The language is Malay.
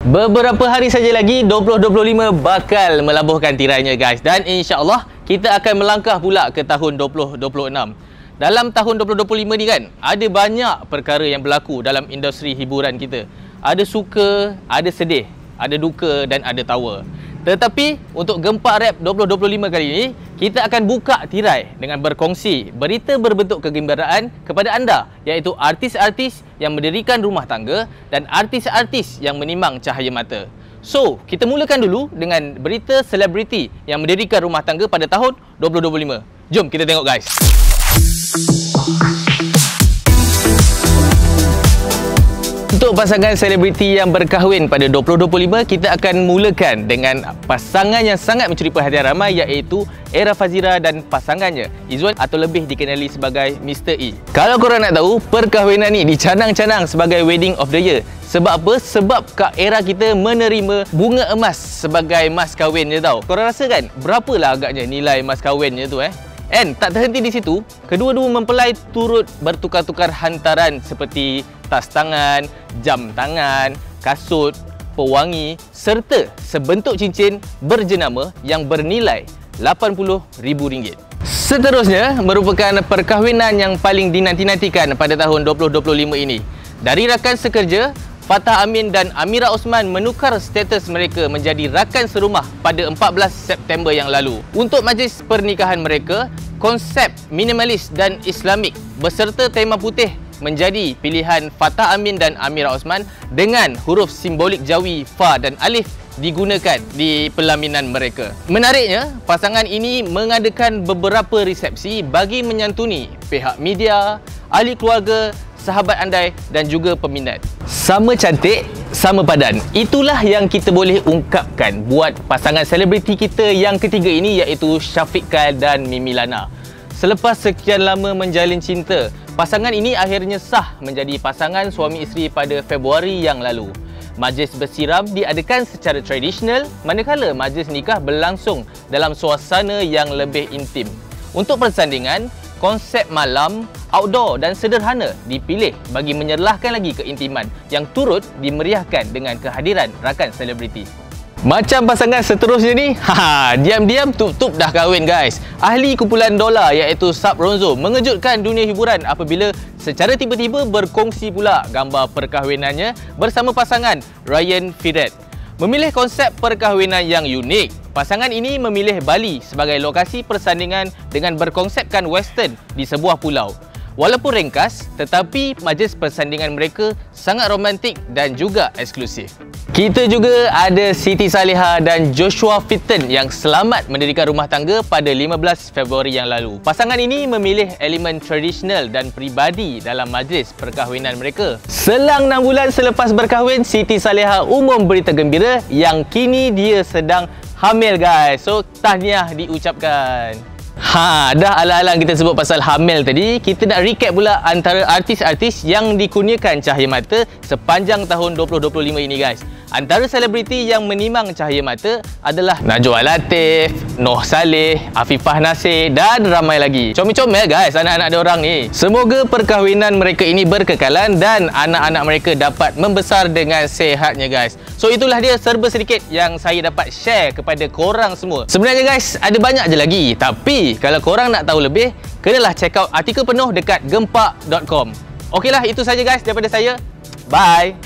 Beberapa hari saja lagi 2025 bakal melabuhkan tirainya guys, dan insya-Allah kita akan melangkah pula ke tahun 2026. Dalam tahun 2025 ni kan, ada banyak perkara yang berlaku dalam industri hiburan kita. Ada suka, ada sedih, ada duka dan ada tawa. Tetapi untuk Gempak Rap 2025 kali ini, kita akan buka tirai dengan berkongsi berita berbentuk kegembiraan kepada anda, iaitu artis-artis yang mendirikan rumah tangga dan artis-artis yang menimang cahaya mata. So, kita mulakan dulu dengan berita selebriti yang mendirikan rumah tangga pada tahun 2025. Jom kita tengok guys. Untuk pasangan selebriti yang berkahwin pada 2025, kita akan mulakan dengan pasangan yang sangat mencuri perhatian ramai, iaitu Era Fazira dan pasangannya Izwan, atau lebih dikenali sebagai Mr. E. Kalau korang nak tahu, perkahwinan ni dicanang-canang sebagai wedding of the year. Sebab apa? Sebab Kak Era kita menerima bunga emas sebagai mas kahwinnya tau. Korang rasa kan berapalah agaknya nilai mas kahwinnya tu And tak terhenti di situ, kedua-dua mempelai turut bertukar-tukar hantaran seperti tas tangan, jam tangan, kasut, pewangi serta sebentuk cincin berjenama yang bernilai RM80,000. Seterusnya merupakan perkahwinan yang paling dinanti-nantikan pada tahun 2025 ini. Dari rakan sekerja, Fatah Amin dan Amira Osman menukar status mereka menjadi rakan serumah pada 14 September yang lalu. Untuk majlis pernikahan mereka, konsep minimalis dan Islamik beserta tema putih menjadi pilihan Fatah Amin dan Amira Osman, dengan huruf simbolik Jawi, Fa dan Alif digunakan di pelaminan mereka. Menariknya, pasangan ini mengadakan beberapa resepsi bagi menyantuni pihak media, ahli keluarga, sahabat andai dan juga peminat. Sama cantik, sama padan. Itulah yang kita boleh ungkapkan buat pasangan selebriti kita yang ketiga ini, iaitu Syafiqah dan Mimi Lana. Selepas sekian lama menjalin cinta, pasangan ini akhirnya sah menjadi pasangan suami isteri pada Februari yang lalu. Majlis bersiram diadakan secara tradisional, manakala majlis nikah berlangsung dalam suasana yang lebih intim. Untuk persandingan, konsep malam, outdoor dan sederhana dipilih bagi menyerlahkan lagi keintiman yang turut dimeriahkan dengan kehadiran rakan selebriti. Macam pasangan seterusnya ni, diam-diam tup-tup dah kahwin guys. Ahli kumpulan dolar iaitu Sab Ronzo mengejutkan dunia hiburan apabila secara tiba-tiba berkongsi pula gambar perkahwinannya bersama pasangan Ryan Firet. Memilih konsep perkahwinan yang unik, pasangan ini memilih Bali sebagai lokasi persandingan dengan berkonsepkan western di sebuah pulau. Walaupun ringkas, tetapi majlis persandingan mereka sangat romantik dan juga eksklusif. Kita juga ada Siti Saleha dan Joshua Fitton yang selamat mendirikan rumah tangga pada 15 Februari yang lalu. Pasangan ini memilih elemen tradisional dan peribadi dalam majlis perkahwinan mereka. Selang 6 bulan selepas berkahwin, Siti Saleha umum berita gembira yang kini dia sedang hamil guys. So tahniah diucapkan. Dah alang-alang kita sebut pasal hamil tadi, kita nak recap pula antara artis-artis yang dikurniakan cahaya mata sepanjang tahun 2025 ini guys. Antara selebriti yang menimang cahaya mata adalah Najwa Latif, Noh Saleh, Afifah Nasir dan ramai lagi. Comel-comel guys anak-anak diorang ni. Semoga perkahwinan mereka ini berkekalan dan anak-anak mereka dapat membesar dengan sehatnya guys. So itulah dia serba sedikit yang saya dapat share kepada korang semua. Sebenarnya guys, ada banyak je lagi, tapi kalau korang nak tahu lebih, kenalah check out artikel penuh dekat gempak.com. Okeylah, itu saja guys daripada saya. Bye.